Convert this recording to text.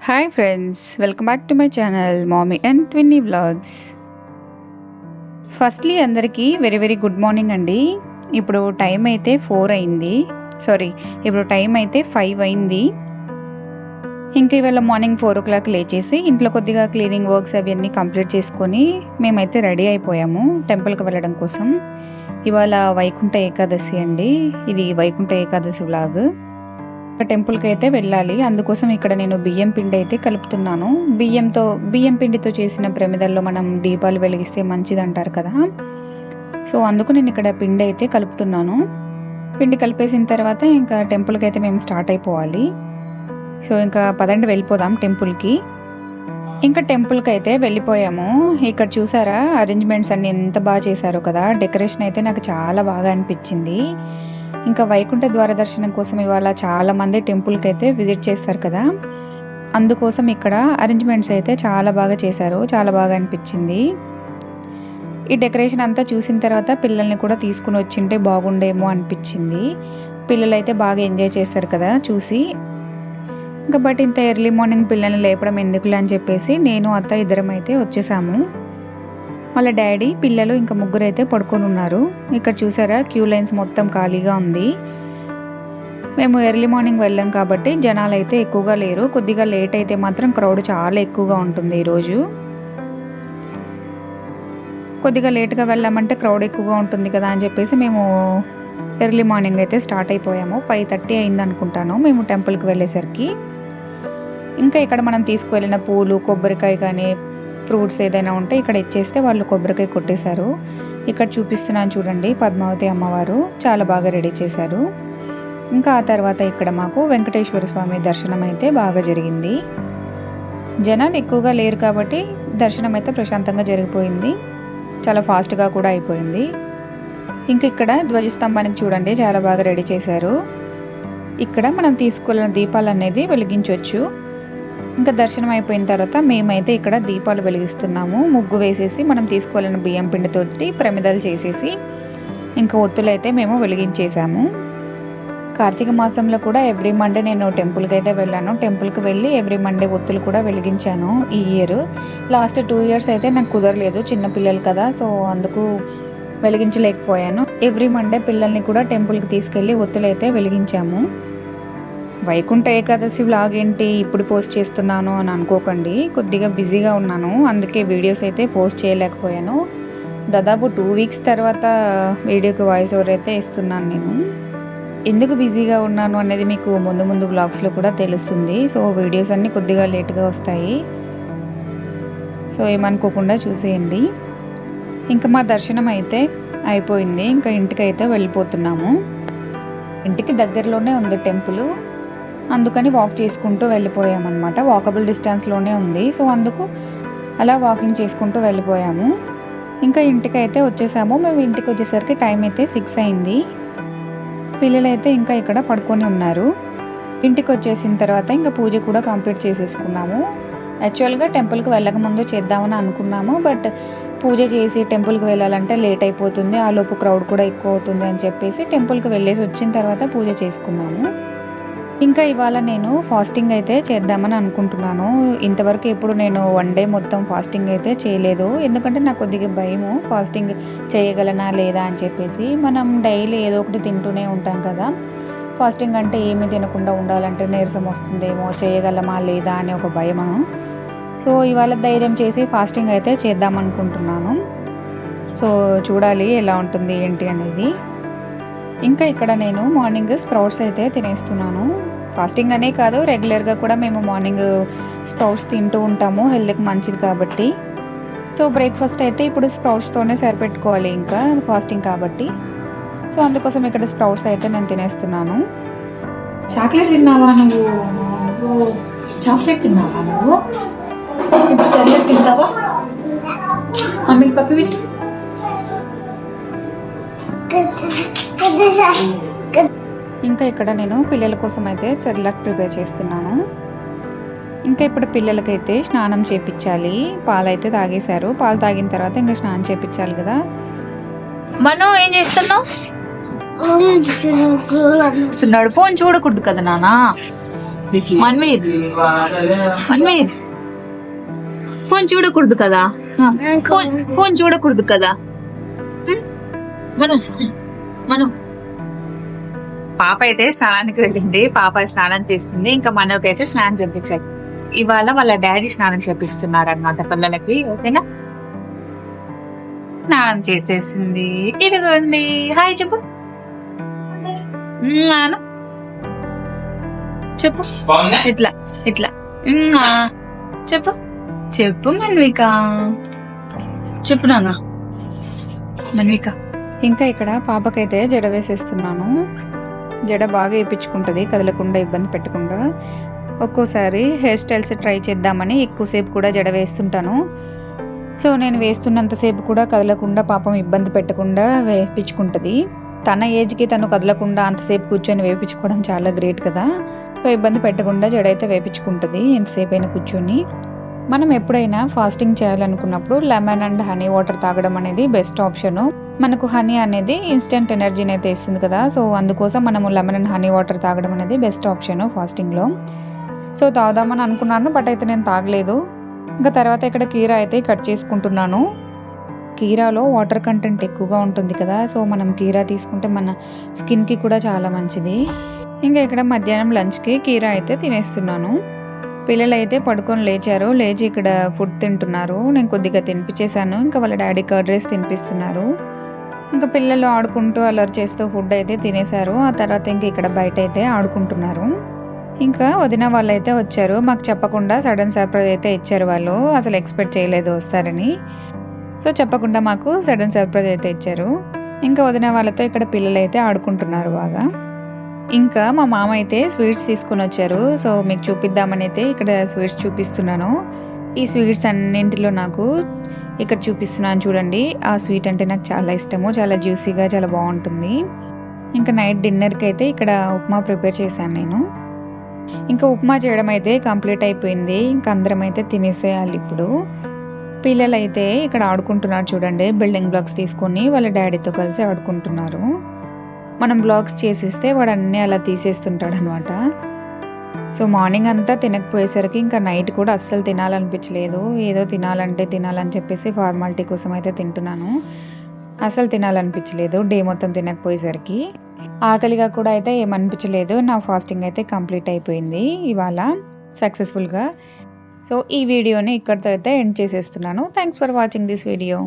Hi friends, welcome back to my channel mommy and twinny vlogs. Firstly అందరికీ very very good morning అండి. ఇప్పుడు time అయితే 4 అయింది. ఇప్పుడు టైం అయితే 5 అయింది. ఇంకా ఇవాళ మార్నింగ్ 4 o'clock లేచేసి ఇంట్లో కొద్దిగా క్లీనింగ్ వర్క్స్ అవన్నీ కంప్లీట్ చేసుకొని మేమైతే రెడీ అయిపోయాము టెంపుల్కి వెళ్ళడం కోసం. ఇవాళ వైకుంఠ ఏకాదశి అండి. ఇది వైకుంఠ ఏకాదశి వ్లాగ్. టెంపుల్కి అయితే వెళ్ళాలి. అందుకోసం ఇక్కడ నేను బియ్యం పిండి అయితే కలుపుతున్నాను. బియ్యం పిండితో చేసిన ప్రమిదల్లో మనం దీపాలు వెలిగిస్తే మంచిది అంటారు కదా. సో అందుకు నేను ఇక్కడ పిండి అయితే కలుపుతున్నాను. పిండి కలిపేసిన తర్వాత ఇంకా టెంపుల్కి అయితే మేము స్టార్ట్ అయిపోవాలి. సో ఇంకా పదండి వెళ్ళిపోదాం టెంపుల్కి. ఇంకా టెంపుల్కి అయితే వెళ్ళిపోయాము. ఇక్కడ చూసారా అరేంజ్మెంట్స్ అన్ని ఎంత బాగా చేశారో కదా. డెకరేషన్ అయితే నాకు చాలా బాగా అనిపించింది. ఇంకా వైకుంఠ ద్వార దర్శనం కోసం ఇవాళ చాలామంది టెంపుల్కి అయితే విజిట్ చేస్తారు కదా. అందుకోసం ఇక్కడ అరేంజ్మెంట్స్ అయితే చాలా బాగా చేశారు. చాలా బాగా అనిపించింది. ఈ డెకరేషన్ అంతా చూసిన తర్వాత పిల్లల్ని కూడా తీసుకుని వచ్చింటే బాగుండేమో అనిపించింది. పిల్లలు అయితే బాగా ఎంజాయ్ చేస్తారు కదా చూసి. ఇంకా బట్ ఇంత ఎర్లీ మార్నింగ్ పిల్లల్ని లేపడం ఎందుకులే అని చెప్పేసి నేను అత్త ఇద్దరం అయితే వచ్చేసాము. వాళ్ళ డాడీ పిల్లలు ఇంకా ముగ్గురు అయితే పడుకొని ఉన్నారు. ఇక్కడ చూసారా క్యూ లైన్స్ మొత్తం ఖాళీగా ఉంది. మేము ఎర్లీ మార్నింగ్ వెళ్ళాం కాబట్టి జనాలు అయితే ఎక్కువగా లేరు. కొద్దిగా లేట్ అయితే మాత్రం క్రౌడ్ చాలా ఎక్కువగా ఉంటుంది ఈరోజు. కొద్దిగా లేట్గా వెళ్ళామంటే క్రౌడ్ ఎక్కువగా ఉంటుంది కదా అని చెప్పేసి మేము ఎర్లీ మార్నింగ్ అయితే స్టార్ట్ అయిపోయాము. 5:30 అయింది అనుకుంటాను మేము టెంపుల్కి వెళ్ళేసరికి. ఇంకా ఇక్కడ మనం తీసుకువెళ్ళిన పూలు, కొబ్బరికాయ కానీ ఫ్రూట్స్ ఏదైనా ఉంటే ఇక్కడ ఇచ్చేస్తే వాళ్ళు కొబ్బరికాయ కొట్టేశారు. ఇక్కడ చూపిస్తున్నాను చూడండి, పద్మావతి అమ్మవారు చాలా బాగా రెడీ చేశారు. ఇంకా ఆ తర్వాత ఇక్కడ మాకు వెంకటేశ్వర స్వామి దర్శనం అయితే బాగా జరిగింది. జనాలు ఎక్కువగా లేరు కాబట్టి దర్శనం అయితే ప్రశాంతంగా జరిగిపోయింది. చాలా ఫాస్ట్గా కూడా అయిపోయింది. ఇంకా ఇక్కడ ధ్వజస్తంభానికి చూడండి చాలా బాగా రెడీ చేశారు. ఇక్కడ మనం తీసుకున్న దీపాలు అనేది వెలిగించవచ్చు. ఇంకా దర్శనం అయిపోయిన తర్వాత మేమైతే ఇక్కడ దీపాలు వెలిగిస్తున్నాము. ముగ్గు వేసేసి మనం తీసుకువెళ్ళిన బియ్యం పిండితోటి ప్రమిదలు చేసేసి ఇంకా ఒత్తులైతే మేము వెలిగించేసాము. కార్తీక మాసంలో కూడా ఎవ్రీ మండే నేను టెంపుల్కి అయితే వెళ్ళాను. టెంపుల్కి వెళ్ళి ఎవ్రీ మండే ఒత్తులు కూడా వెలిగించాను ఈ ఇయర్. లాస్ట్ 2 years అయితే నాకు కుదరలేదు, చిన్న పిల్లలు కదా, సో అందుకు వెలిగించలేకపోయాను. ఎవ్రీ మండే పిల్లల్ని కూడా టెంపుల్కి తీసుకెళ్ళి ఒత్తులు అయితే వెలిగించాము. వైకుంఠ ఏకాదశి వ్లాగ్ ఏంటి ఇప్పుడు పోస్ట్ చేస్తున్నాను అని అనుకోకండి, కొద్దిగా బిజీగా ఉన్నాను, అందుకే వీడియోస్ అయితే పోస్ట్ చేయలేకపోయాను. దాదాపు 2 weeks తర్వాత వీడియోకి వాయిస్ ఓవర్ అయితే ఇస్తున్నాను నేను. ఎందుకు బిజీగా ఉన్నాను అనేది మీకు ముందు ముందు వ్లాగ్స్లో కూడా తెలుస్తుంది. సో వీడియోస్ అన్నీ కొద్దిగా లేట్గా వస్తాయి, సో ఏమనుకోకుండా చూసేయండి. ఇంకా మా దర్శనం అయితే అయిపోయింది. ఇంకా ఇంటికి అయితే వెళ్ళిపోతున్నాము. ఇంటికి దగ్గరలోనే ఉంది టెంపుల్, అందుకని వాక్ చేసుకుంటూ వెళ్ళిపోయామన్నమాట. వాకబుల్ డిస్టెన్స్లోనే ఉంది, సో అందుకు అలా వాకింగ్ చేసుకుంటూ వెళ్ళిపోయాము. ఇంకా ఇంటికి అయితే వచ్చేసాము. మేము ఇంటికి వచ్చేసరికి టైం అయితే 6 అయింది. పిల్లలైతే ఇంకా ఇక్కడ పడుకొని ఉన్నారు. ఇంటికి వచ్చేసిన తర్వాత ఇంకా పూజ కూడా కంప్లీట్ చేసేసుకున్నాము. యాక్చువల్గా టెంపుల్కి వెళ్ళకముందు చేద్దామని అనుకున్నాము, బట్ పూజ చేసి టెంపుల్కి వెళ్ళాలంటే లేట్ అయిపోతుంది, ఆ లోపు క్రౌడ్ కూడా ఎక్కువ అవుతుంది అని చెప్పేసి టెంపుల్కి వెళ్ళేసి వచ్చిన తర్వాత పూజ చేసుకున్నాము. ఇంకా ఇవాళ నేను ఫాస్టింగ్ అయితే చేద్దామని అనుకుంటున్నాను. ఇంతవరకు ఎప్పుడు నేను 1 day మొత్తం ఫాస్టింగ్ అయితే చేయలేదు, ఎందుకంటే నాకు కొద్దిగా భయము ఫాస్టింగ్ చేయగలనా లేదా అని చెప్పేసి. మనం డైలీ ఏదో ఒకటి తింటూనే ఉంటాం కదా, ఫాస్టింగ్ అంటే ఏమీ తినకుండా ఉండాలంటే నీరసం వస్తుందేమో, చేయగలమా లేదా అనే ఒక భయము. సో ఇవాళ ధైర్యం చేసి ఫాస్టింగ్ అయితే చేద్దాం అనుకుంటున్నాను. సో చూడాలి ఎలా ఉంటుంది ఏంటి అనేది. ఇంకా ఇక్కడ నేను మార్నింగ్ స్ప్రౌట్స్ అయితే తినేస్తున్నాను. ఫాస్టింగ్ అనే కాదు, రెగ్యులర్గా కూడా మేము మార్నింగ్ స్ప్రౌట్స్ తింటూ ఉంటాము, హెల్త్కి మంచిది కాబట్టి. సో బ్రేక్ఫాస్ట్ అయితే ఇప్పుడు స్ప్రౌట్స్తోనే సరిపెట్టుకోవాలి ఇంకా ఫాస్టింగ్ కాబట్టి. సో అందుకోసం ఇక్కడ స్ప్రౌట్స్ అయితే నేను తినేస్తున్నాను. చాక్లెట్ తిన్నావా నువ్వు? చాక్లెట్ తిన్నావా నువ్వు? ఇప్పుడు సెర్లాక్ తింటావా? మమ్మీకి పప్పి పెట్టు. ఇంకా ఇక్కడ నేను పిల్లల కోసం అయితే సెర్లాక్ ప్రిపేర్ చేస్తున్నాను. ఇంకా ఇప్పుడు పిల్లలకైతే స్నానం చేపించాలి. పాలు అయితే తాగేశారు. పాలు తాగిన తర్వాత ఇంకా స్నానం చేపించాలి కదా. మను ఏం చేస్తున్నావు? ఫోన్ చూడకూడదు కదా నాన్న. మన్మీర్ మన్మీర్ ఫోన్ చూడకూడదు కదా, ఫోన్ చూడకూడదు కదా. మనం పాప అయితే స్నానానికి వెళ్ళింది, పాప స్నానం చేస్తుంది, ఇంకా మనకైతే స్నానం చేయించాలి. ఇవాళ వాళ్ళ డాడీ స్నానం చేపిస్తున్నారు అనమాట పిల్లలకి. ఓకేనా, స్నానం చేసేసింది. ఇదిగోండి, హాయ్ చెప్పు నాన్న, చెప్పు ఇట్లా ఇట్లా చెప్పు చెప్పు మన్విక, చెప్పు నాన్న మన్విక. ఇంకా ఇక్కడ పాపకైతే జడ వేసేస్తున్నాను. జడ బాగా వేయించుకుంటుంది, కదలకుండా ఇబ్బంది పెట్టకుండా. ఒక్కోసారి హెయిర్ స్టైల్స్ ట్రై చేద్దామని ఎక్కువసేపు కూడా జడ వేస్తుంటాను. సో నేను వేస్తున్నంతసేపు కూడా కదలకుండా పాపం ఇబ్బంది పెట్టకుండా వేయించుకుంటుంది. తన ఏజ్కి తను కదలకుండా అంతసేపు కూర్చొని వేయించుకోవడం చాలా గ్రేట్ కదా. సో ఇబ్బంది పెట్టకుండా జడ అయితే వేయించుకుంటుంది ఎంతసేపు అయినా కూర్చొని. మనం ఎప్పుడైనా ఫాస్టింగ్ చేయాలనుకున్నప్పుడు లెమన్ అండ్ హనీ వాటర్ తాగడం అనేది బెస్ట్ ఆప్షను. మనకు హనీ అనేది ఇన్స్టెంట్ ఎనర్జీని అయితే ఇస్తుంది కదా. సో అందుకోసం మనము లెమన్ అండ్ హనీ వాటర్ తాగడం అనేది బెస్ట్ ఆప్షను ఫాస్టింగ్లో. సో తాగుదామని అనుకున్నాను, బట్ అయితే నేను తాగలేదు. ఇంకా తర్వాత ఇక్కడ కీరా అయితే కట్ చేసుకుంటున్నాను. కీరాలో వాటర్ కంటెంట్ ఎక్కువగా ఉంటుంది కదా. సో మనం కీరా తీసుకుంటే మన స్కిన్కి కూడా చాలా మంచిది. ఇంకా ఇక్కడ మధ్యాహ్నం లంచ్కి కీరా అయితే తినేస్తున్నాను. పిల్లలు అయితే పడుకొని లేచారు, లేచి ఇక్కడ ఫుడ్ తింటున్నారు. నేను కొద్దిగా తినిపించేశాను, ఇంకా వాళ్ళ డాడీ కర్డ్ రైస్ తినిపిస్తున్నారు. ఇంకా పిల్లలు ఆడుకుంటూ అల్లరి చేస్తూ ఫుడ్ అయితే తినేశారు. ఆ తర్వాత ఇంకా ఇక్కడ బయట అయితే ఆడుకుంటున్నారు. ఇంకా వదిన వాళ్ళు అయితే వచ్చారు, మాకు చెప్పకుండా సడన్ సర్ప్రైజ్ అయితే ఇచ్చారు. వాళ్ళు అసలు ఎక్స్పెక్ట్ చేయలేదు వస్తారని. సో చెప్పకుండా మాకు సడన్ సర్ప్రైజ్ అయితే ఇచ్చారు. ఇంకా వదిన వాళ్ళతో ఇక్కడ పిల్లలు అయితే ఆడుకుంటున్నారు బాగా. ఇంకా మా మామ అయితే స్వీట్స్ తీసుకొని వచ్చారు. సో మీకు చూపిద్దామని అయితే ఇక్కడ స్వీట్స్ చూపిస్తున్నాను. ఈ స్వీట్స్ అన్నింటిలో నాకు ఇక్కడ చూపిస్తున్నాను చూడండి. ఆ స్వీట్ అంటే నాకు చాలా ఇష్టము, చాలా జ్యూసీగా చాలా బాగుంటుంది. ఇంకా నైట్ డిన్నర్కి అయితే ఇక్కడ ఉప్మా ప్రిపేర్ చేశాను నేను. ఇంకా ఉప్మా చేయడం అయితే కంప్లీట్ అయిపోయింది. ఇంకా అందరం అయితే తినేసేయాలి ఇప్పుడు. పిల్లలు అయితే ఇక్కడ ఆడుకుంటున్నారు చూడండి, బిల్డింగ్ బ్లాక్స్ తీసుకొని వాళ్ళ డాడీతో కలిసి ఆడుకుంటున్నారు. మనం బ్లాగ్స్ చేసిస్తే వాడు అన్నీ అలా తీసేస్తుంటాడు అనమాట. సో మార్నింగ్ అంతా తినకపోయేసరికి ఇంకా నైట్ కూడా అస్సలు తినాలనిపించలేదు. ఏదో తినాలని చెప్పేసి ఫార్మాలిటీ కోసం అయితే తింటున్నాను. అసలు తినాలనిపించలేదు డే మొత్తం తినకపోయేసరికి. ఆకలిగా కూడా అయితే ఏమనిపించలేదు. నా ఫాస్టింగ్ అయితే కంప్లీట్ అయిపోయింది ఇవాళ సక్సెస్ఫుల్గా. సో ఈ వీడియోని ఇక్కడితో అయితే ఎండ్ చేసేస్తున్నాను. Thanks for watching this video.